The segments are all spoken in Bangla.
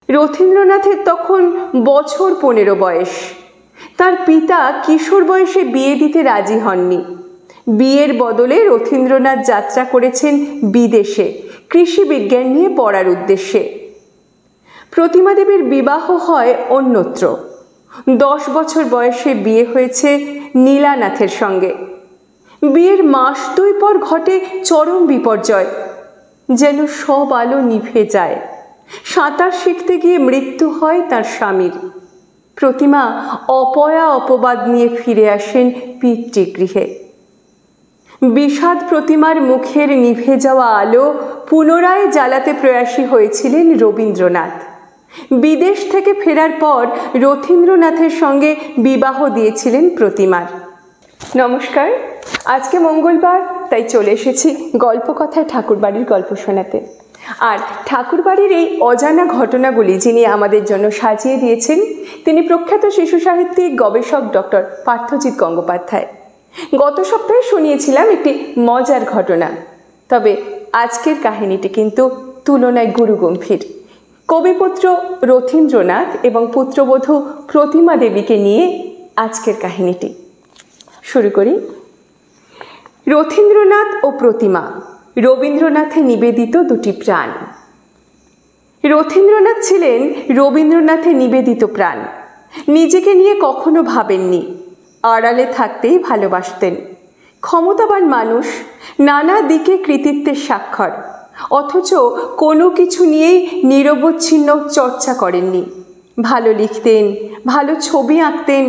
রথীন্দ্রনাথের তখন বছর 15 বয়স। তার পিতা কিশোর বয়সে বিয়ে দিতে রাজি হননি। বিয়ের বদলে রথীন্দ্রনাথ যাত্রা করেছেন বিদেশে কৃষি বিজ্ঞান নিয়ে পড়ার উদ্দেশ্যে। প্রতিমা দেবীর বিবাহ হয় অন্যত্র। 10 বছর বয়সে বিয়ে হয়েছে নীলানাথের সঙ্গে। বিয়ের মাস 2 পর ঘটে চরম বিপর্যয়, যেন সব আলো নিভে যায়। সাঁতার শিখতে গিয়ে মৃত্যু হয় তার স্বামীর। প্রতিমা অপয়া অপবাদ নিয়ে ফিরে আসেন পিতৃগৃহে। বিষাদ প্রতিমার মুখের নিভে যাওয়া আলো পুনরায় জ্বালাতে প্রয়াসী হয়েছিলেন রবীন্দ্রনাথ। বিদেশ থেকে ফেরার পর রথীন্দ্রনাথের সঙ্গে বিবাহ দিয়েছিলেন প্রতিমার। নমস্কার, আজকে মঙ্গলবার, তাই চলে এসেছি গল্পকথায় ঠাকুরবাড়ির গল্প শোনাতে। আর ঠাকুরবাড়ির এই অজানা ঘটনাগুলি যিনি আমাদের জন্য সাজিয়ে দিয়েছেন তিনি প্রখ্যাত শিশু সাহিত্যিক গবেষক ডক্টর পার্থজিৎ গঙ্গোপাধ্যায়। গত সপ্তাহে শুনিয়েছিলাম একটি মজার ঘটনা, তবে আজকের কাহিনীটি কিন্তু তুলনায় গুরুগম্ভীর। কবিপুত্র রথীন্দ্রনাথ এবং পুত্রবধূ প্রতিমা দেবীকে নিয়ে আজকের কাহিনীটি শুরু করি। রথীন্দ্রনাথ ও প্রতিমা রবীন্দ্রনাথে নিবেদিত দুটি প্রাণ। রথীন্দ্রনাথ ছিলেন রবীন্দ্রনাথে নিবেদিত প্রাণ। নিজেকে নিয়ে কখনো ভাবেননি, আড়ালে থাকতেই ভালোবাসতেন। ক্ষমতাবান মানুষ, নানা দিকে কৃতিত্বের স্বাক্ষর, অথচ কোনো কিছু নিয়েই নিরবচ্ছিন্ন চর্চা করেননি। ভালো লিখতেন, ভালো ছবি আঁকতেন,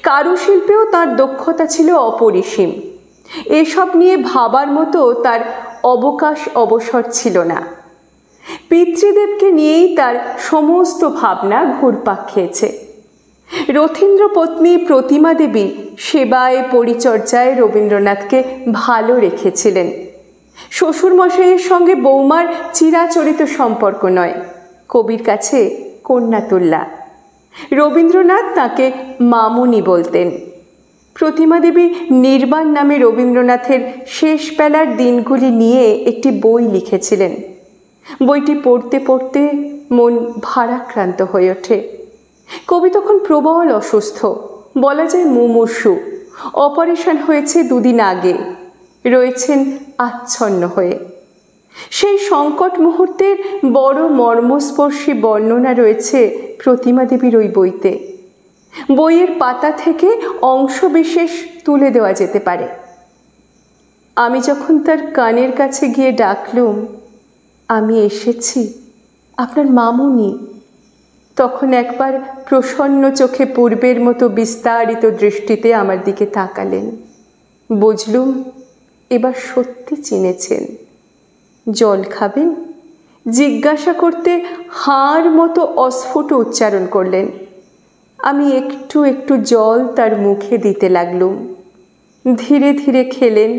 কারুশিল্পেও তার দক্ষতা ছিল অপরিসীম। এসব নিয়ে ভাবার মতো তার অবকাশ অবসর ছিল না। পিতৃদেবকে নিয়েই তার সমস্ত ভাবনা ঘুরপাক খেয়েছে। রথীন্দ্র পত্নী প্রতিমা দেবী সেবায় পরিচর্যায় রবীন্দ্রনাথকে ভালো রেখেছিলেন। শ্বশুরমশাইয়ের সঙ্গে বৌমার চিরাচরিত সম্পর্ক নয়, কবির কাছে কন্যাতুল্যা। রবীন্দ্রনাথ তাকে মামুনি বলতেন। প্রতিমা দেবী নির্বাণ নামে রবীন্দ্রনাথের শেষ বেলার দিনগুলি নিয়ে একটি বই লিখেছিলেন। বইটি পড়তে পড়তে মন ভারাক্রান্ত হয়ে ওঠে। কবি তখন প্রবল অসুস্থ, বলা যায় মুমূর্ষু। অপারেশন হয়েছে 2 দিন আগে, রয়েছেন আচ্ছন্ন হয়ে। সেই সংকট মুহূর্তের বড় মর্মস্পর্শী বর্ণনা রয়েছে প্রতিমা দেবীর ওই বইতে। বইয়ের পাতা থেকে অংশবিশেষ তুলে দেওয়া যেতে পারে। আমি যখন তার কানের কাছে গিয়ে ডাকলুম, আমি এসেছি, আপনার মামুনি, তখন একবার প্রসন্ন চোখে পূর্বের মতো বিস্তারিত দৃষ্টিতে আমার দিকে তাকালেন। বুঝলুম এবার সত্যি চিনেছেন। জল খাবেন জিজ্ঞাসা করতে হাড় মতো অস্ফুট উচ্চারণ করলেন। আমি একটু একটু জল তার মুখে দিতে লাগলুম। ধীরে ধীরে খেলেন।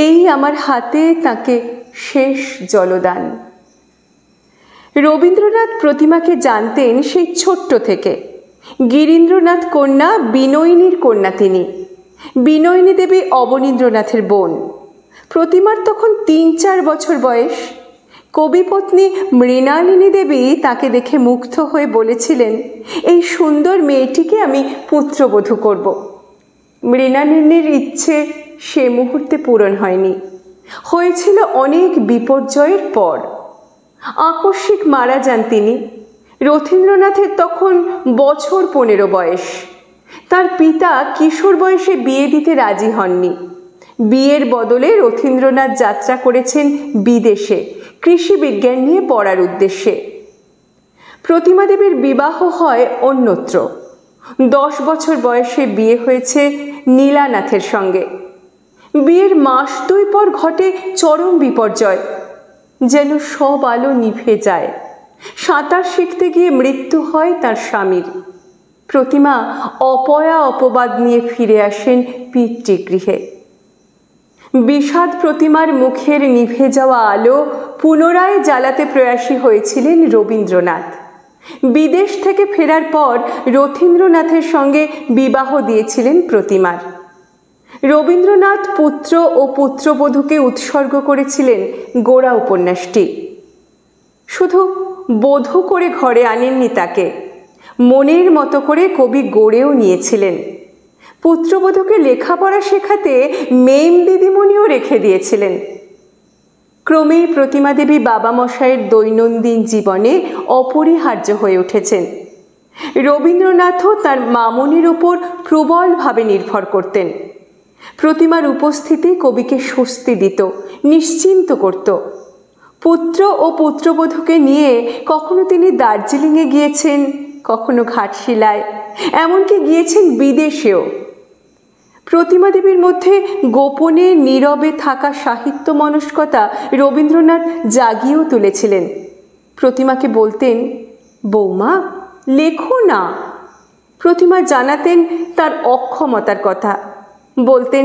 এই আমার হাতে তাকে শেষ জলদান। রবীন্দ্রনাথ প্রতিমাকে জানতেন সেই ছোট্ট থেকে। গিরীন্দ্রনাথ কন্যা বিনয়িনীর কন্যা তিনি। বিনয়িনী দেবী অবনীন্দ্রনাথের বোন। প্রতিমার তখন 3-4 বছর বয়স। কবিপত্নী মৃণালিনী দেবী তাকে দেখে মুগ্ধ হয়ে বলেছিলেন, এই সুন্দর মেয়েটিকে আমি পুত্রবধূ করব। মৃণালিনীর ইচ্ছে সে মুহূর্তে পূরণ হয়নি, হয়েছিল অনেক বিপর্যয়ের পর। আকস্মিক মারা যান তিনি। রথীন্দ্রনাথের তখন বছর 15 বয়স। তার পিতা কিশোর বয়সে বিয়ে দিতে রাজি হননি। বিয়ের বদলে রথীন্দ্রনাথ যাত্রা করেছেন বিদেশে কৃষি বিজ্ঞান নিয়ে পড়ার উদ্দেশ্যে। প্রতিমা দেবীর বিবাহ হয় অন্যত্র। 10 বছর বয়সে বিয়ে হয়েছে নীলানাথের সঙ্গে। বিয়ের মাস 2 পর ঘটে চরম বিপর্যয়, যেন সব আলো নিভে যায়। সাঁতার শিখতে গিয়ে মৃত্যু হয় তার স্বামীর। প্রতিমা অপয়া অপবাদ নিয়ে ফিরে আসেন পিতৃগৃহে। বিষাদ প্রতিমার মুখের নিভে যাওয়া আলো পুনরায় জ্বালাতে প্রয়াসী হয়েছিলেন রবীন্দ্রনাথ। বিদেশ থেকে ফেরার পর রথীন্দ্রনাথের সঙ্গে বিবাহ দিয়েছিলেন প্রতিমার। রবীন্দ্রনাথ পুত্র ও পুত্রবধূকে উৎসর্গ করেছিলেন গোড়া উপন্যাসটি। শুধু বধূ করে ঘরে আনেননি তাকে, মনের মতো করে কবি গড়েও নিয়েছিলেন। পুত্রবধূকে লেখাপড়া শেখাতে মেম দিদিমণিও রেখে দিয়েছিলেন। ক্রমেই প্রতিমা দেবী বাবা মশাইয়ের দৈনন্দিন জীবনে অপরিহার্য হয়ে উঠেছেন। রবীন্দ্রনাথও তার মামনির ওপর প্রবলভাবে নির্ভর করতেন। প্রতিমার উপস্থিতি কবিকে স্বস্তি দিত, নিশ্চিন্ত করত। পুত্র ও পুত্রবধূকে নিয়ে কখনো তিনি দার্জিলিংয়ে গিয়েছেন, কখনো ঘাটশিলায়, এমনকি গিয়েছেন বিদেশেও। প্রতিমা দেবীর মধ্যে গোপনে নীরবে থাকা সাহিত্য মনস্কতা রবীন্দ্রনাথ জাগিয়েও তুলেছিলেন। প্রতিমাকে বলতেন, বৌমা লেখো না। প্রতিমা জানাতেন তার অক্ষমতার কথা, বলতেন,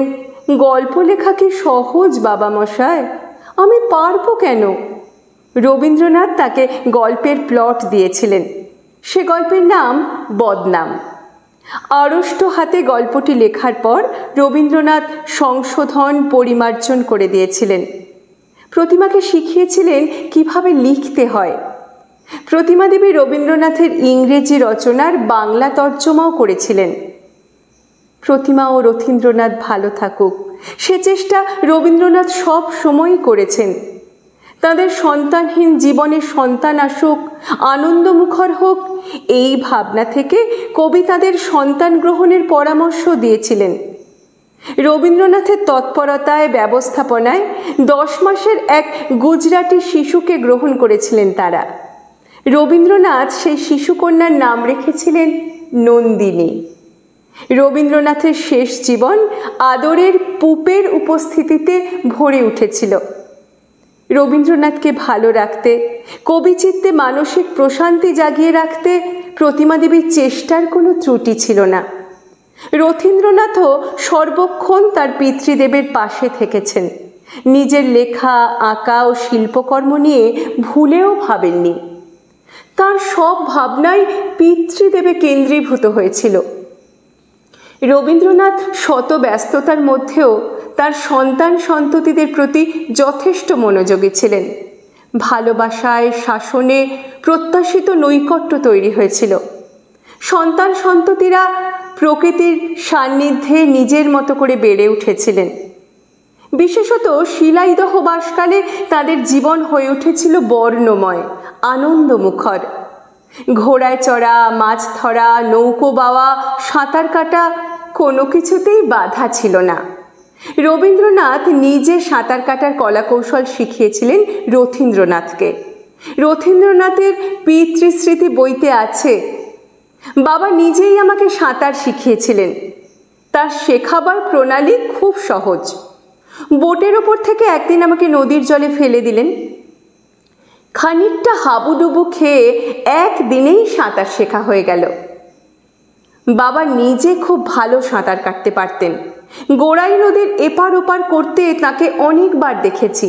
গল্প লেখা কি সহজ বাবা মশাই, আমি পারবো কেন? রবীন্দ্রনাথ তাকে গল্পের প্লট দিয়েছিলেন। সে গল্পের নাম বদনাম। আড়ষ্ট হাতে গল্পটি লেখার পর রবীন্দ্রনাথ সংশোধন পরিমার্জন করে দিয়েছিলেন। প্রতিমাকে শিখিয়েছিলেন কিভাবে লিখতে হয়। প্রতিমা দেবী রবীন্দ্রনাথের ইংরেজি রচনার বাংলা তর্জমাও করেছিলেন। প্রতিমা ও রথীন্দ্রনাথ ভালো থাকুক, সে চেষ্টা রবীন্দ্রনাথ সব সময়ই করেছেন। তাদের সন্তানহীন জীবনে সন্তান আসুক, আনন্দমুখর হোক, এই ভাবনা থেকে কবি তাদের সন্তান গ্রহণের পরামর্শ দিয়েছিলেন। রবীন্দ্রনাথের তৎপরতায়, ব্যবস্থাপনায় 10 মাসের এক গুজরাটি শিশুকে গ্রহণ করেছিলেন তারা। রবীন্দ্রনাথ সেই শিশুকন্যার নাম রেখেছিলেন নন্দিনী। রবীন্দ্রনাথের শেষ জীবন আদরের পুপের উপস্থিতিতে ভরে উঠেছিল। রবীন্দ্রনাথকে ভালো রাখতে, কবিচিত্তে মানসিক প্রশান্তি জাগিয়ে রাখতে প্রতিমা দেবীর চেষ্টার কোনো ত্রুটি ছিল না। রথীন্দ্রনাথও সর্বক্ষণ তার পিতৃদেবের পাশে থেকেছেন। নিজের লেখা, আঁকা ও শিল্পকর্ম নিয়ে ভুলেও ভাবেননি। তার সব ভাবনাই পিতৃদেবে কেন্দ্রীভূত হয়েছিল। রবীন্দ্রনাথ শত ব্যস্ততার মধ্যেও তার সন্তান সন্ততিদের প্রতি যথেষ্ট মনোযোগী ছিলেন। ভালোবাসায়, শাসনে প্রত্যাশিত নৈকট্য তৈরি হয়েছিল। সন্তান সন্ততিরা প্রকৃতির সান্নিধ্যে নিজের মতো করে বেড়ে উঠেছিলেন। বিশেষত শিলাইদহ বাসকালে তাদের জীবন হয়ে উঠেছিল বর্ণময়, আনন্দমুখর। ঘোড়ায় চড়া, মাছ ধরা, নৌকো বাওয়া, সাঁতার কাটা কোনো কিছুতেই বাধা ছিল না। রবীন্দ্রনাথ নিজে সাঁতার কাটার কলাকৌশল শিখিয়েছিলেন রথীন্দ্রনাথকে। রথীন্দ্রনাথের পিতৃস্মৃতি বইতে আছে, বাবা নিজেই আমাকে সাঁতার শিখিয়েছিলেন। তার শেখাবার প্রণালী খুব সহজ। বোটের ওপর থেকে একদিন আমাকে নদীর জলে ফেলে দিলেন। খানিকটা হাবুডুবু খেয়ে একদিনেই সাঁতার শেখা হয়ে গেল। বাবা নিজে খুব ভালো সাঁতার কাটতে পারতেন। গোড়াই নদীর এপার ওপার করতে তাকে অনেকবার দেখেছি।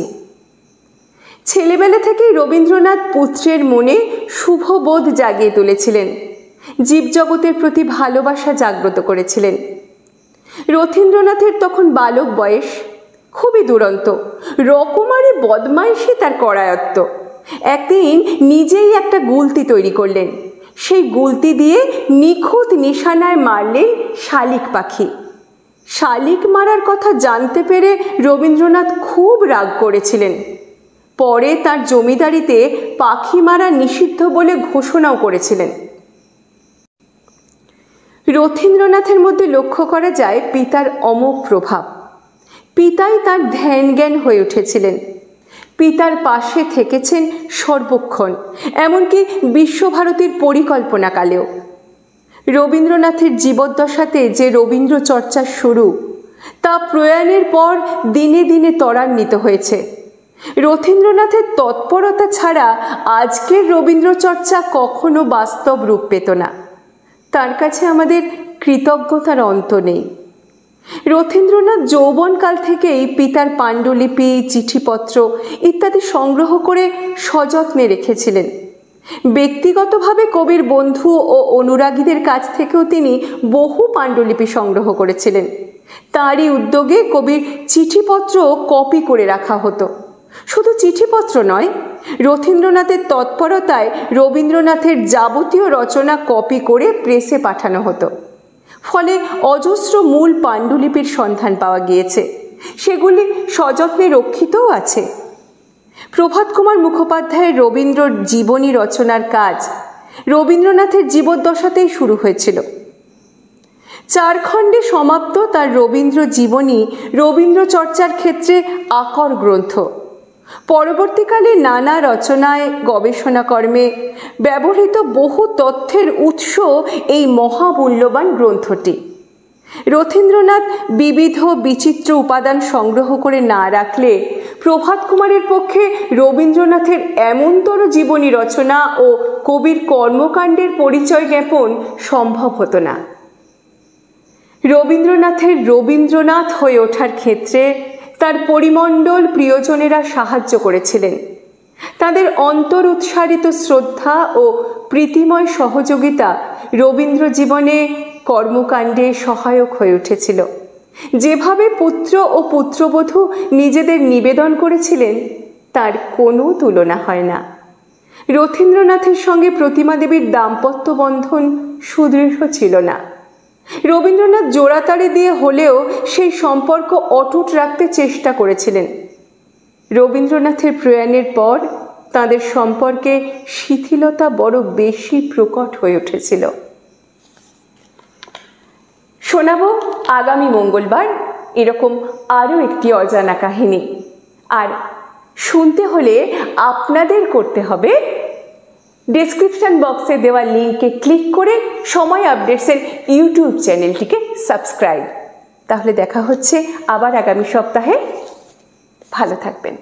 ছেলেবেলা থেকেই রবীন্দ্রনাথ পুত্রের মনে শুভবোধ জাগিয়ে তুলেছিলেন, জীবজগতের প্রতি ভালোবাসা জাগ্রত করেছিলেন। রথীন্দ্রনাথের তখন বালক বয়স, খুবই দুরন্ত, রকমারি বদমাইশি তার করায়ত্ত। একদিন নিজেই একটা গুলতি তৈরি করলেন। সেই গুলতি দিয়ে নিখুঁত নিশানায় মারলেন শালিক পাখি। শালিক মারার কথা জানতে পেরে রবীন্দ্রনাথ খুব রাগ করেছিলেন। পরে তার জমিদারিতে পাখি মারা নিষিদ্ধ বলে ঘোষণাও করেছিলেন। রথীন্দ্রনাথের মধ্যে লক্ষ্য করা যায় পিতার অমোঘ প্রভাব। পিতাই তার ধ্যান জ্ঞান হয়ে উঠেছিলেন। পিতার পাশে থেকেছেন সর্বক্ষণ, এমনকি বিশ্বভারতীর পরিকল্পনাকালেও। রবীন্দ্রনাথের জীবদ্দশাতে যে রবীন্দ্র চর্চার শুরু, তা প্রয়াণের পর দিনে দিনে ত্বরান্বিত হয়েছে। রথীন্দ্রনাথের তৎপরতা ছাড়া আজকের রবীন্দ্র চর্চা কখনো বাস্তব রূপ পেত না। তার কাছে আমাদের কৃতজ্ঞতার অন্ত নেই। রথীন্দ্রনাথ যৌবনকাল থেকেই পিতার পাণ্ডুলিপি, চিঠিপত্র ইত্যাদি সংগ্রহ করে সযত্নে রেখেছিলেন। ব্যক্তিগতভাবে কবির বন্ধু ও অনুরাগীদের কাছ থেকেও তিনি বহু পাণ্ডুলিপি সংগ্রহ করেছিলেন। তারই উদ্যোগে কবির চিঠিপত্র কপি করে রাখা হতো। শুধু চিঠিপত্র নয়, রথীন্দ্রনাথের তৎপরতায় রবীন্দ্রনাথের যাবতীয় রচনা কপি করে প্রেসে পাঠানো হতো। ফলে অজস্র মূল পাণ্ডুলিপির সন্ধান পাওয়া গিয়েছে, সেগুলি সযত্নে রক্ষিতও আছে। প্রভাত কুমার মুখোপাধ্যায়ের রবীন্দ্র জীবনী রচনার কাজ রবীন্দ্রনাথের জীবদ্দশাতেই শুরু হয়েছিল। 4 খণ্ডে সমাপ্ত তার রবীন্দ্র জীবনী রবীন্দ্র চর্চার ক্ষেত্রে আকর গ্রন্থ। পরবর্তীকালে নানা রচনায়, গবেষণা কর্মে ব্যবহৃত বহু তথ্যের উৎস এই মহামূল্যবান গ্রন্থটি। রথীন্দ্রনাথ বিবিধ বিচিত্র উপাদান সংগ্রহ করে না রাখলে প্রভাত কুমারের পক্ষে রবীন্দ্রনাথের এমনতর জীবনী রচনা ও কবির কর্মকাণ্ডের পরিচয় জ্ঞাপন সম্ভব হতো না। রবীন্দ্রনাথের রবীন্দ্রনাথ হয়ে ওঠার ক্ষেত্রে তার পরিমণ্ডল প্রিয়জনেরা সাহায্য করেছিলেন। তাদের অন্তর উৎসারিত শ্রদ্ধা ও প্রীতিময় সহযোগিতা রবীন্দ্র জীবনে কর্মকাণ্ডে সহায়ক হয়ে উঠেছিল। যেভাবে পুত্র ও পুত্রবধূ নিজেদের নিবেদন করেছিলেন তার কোনো তুলনা হয় না। রথীন্দ্রনাথের সঙ্গে প্রতিমা দেবীর দাম্পত্য বন্ধন সুদৃঢ় ছিল না। রবীন্দ্রনাথ জোড়াতাড়ি দিয়ে হলেও সেই সম্পর্ক অটুট রাখতে চেষ্টা করেছিলেন। রবীন্দ্রনাথের প্রয়াণের পর তাদের সম্পর্কে শিথিলতা বড় বেশি প্রকট হয়ে উঠেছিল। শোনাবো আগামী মঙ্গলবার এরকম আরও একটি অজানা কাহিনী। আর শুনতে হলে আপনাদের করতে হবে ডেসক্রিপশন বক্সে দেওয়া লিঙ্কে ক্লিক করে সময় আপডেটসের ইউটিউব চ্যানেলটিকে সাবস্ক্রাইব। তাহলে দেখা হচ্ছে আবার আগামী সপ্তাহে। ভালো থাকবেন।